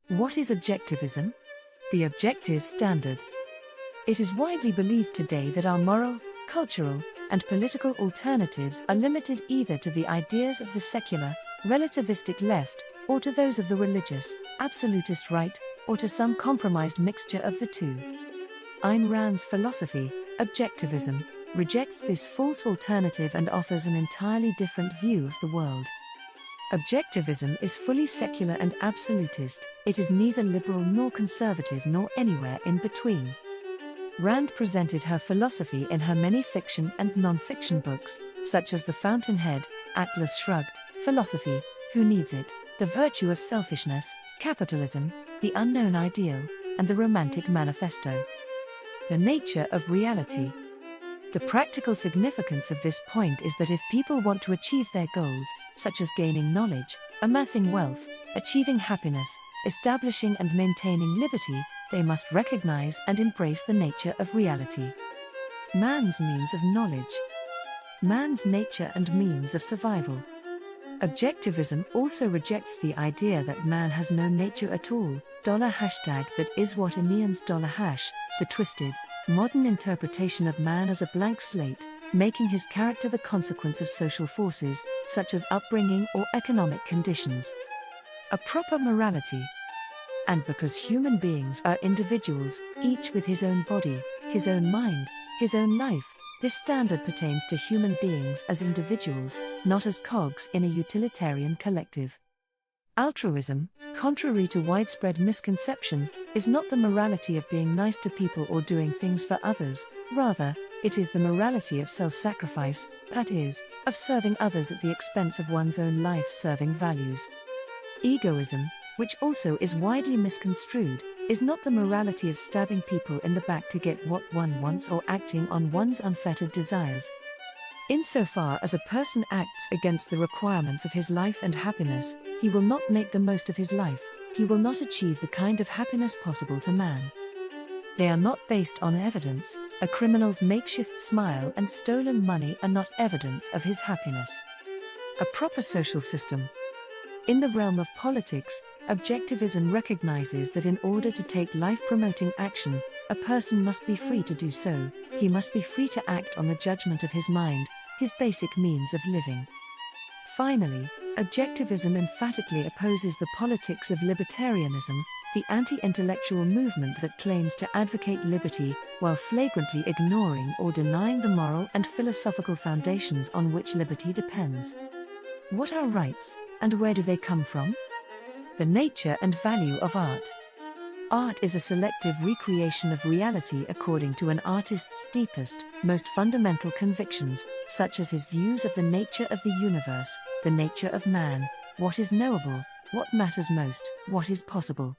What is objectivism? The objective standard. It is widely believed today that our moral, cultural, and political alternatives are limited either to the ideas of the secular, relativistic left, or to those of the religious, absolutist right, or to some compromised mixture of the two. Ayn Rand's philosophy, objectivism, rejects this false alternative and offers an entirely different view of the world. Objectivism is fully secular and absolutist. It is neither liberal nor conservative nor anywhere in between. Rand presented her philosophy in her many fiction and non-fiction books, such as The Fountainhead, Atlas Shrugged, Philosophy, Who Needs It?, The Virtue of Selfishness, Capitalism, The Unknown Ideal, and The Romantic Manifesto. The nature of reality. The practical significance of this point is that if people want to achieve their goals, such as gaining knowledge, amassing wealth, achieving happiness, establishing and maintaining liberty, they must recognize and embrace the nature of reality. Man's means of knowledge. Man's nature and means of survival. Objectivism also rejects the idea that man has no nature at all. $that is what it means. The twisted, modern interpretation of man as a blank slate, making his character the consequence of social forces, such as upbringing or economic conditions. A proper morality. And because human beings are individuals, each with his own body, his own mind, his own life, this standard pertains to human beings as individuals, not as cogs in a utilitarian collective. Altruism, contrary to widespread misconception, is not the morality of being nice to people or doing things for others. Rather, it is the morality of self-sacrifice, that is, of serving others at the expense of one's own life-serving values. Egoism, which also is widely misconstrued, is not the morality of stabbing people in the back to get what one wants or acting on one's unfettered desires. Insofar as a person acts against the requirements of his life and happiness, he will not make the most of his life, he will not achieve the kind of happiness possible to man. They are not based on evidence. A criminal's makeshift smile and stolen money are not evidence of his happiness. A proper social system. In the realm of politics, objectivism recognizes that in order to take life-promoting action, a person must be free to do so. He must be free to act on the judgment of his mind, his basic means of living. Finally, objectivism emphatically opposes the politics of libertarianism, the anti-intellectual movement that claims to advocate liberty while flagrantly ignoring or denying the moral and philosophical foundations on which liberty depends. What are rights, and where do they come from? The nature and value of art. Art is a selective recreation of reality according to an artist's deepest, most fundamental convictions, such as his views of the nature of the universe, the nature of man, what is knowable, what matters most, what is possible.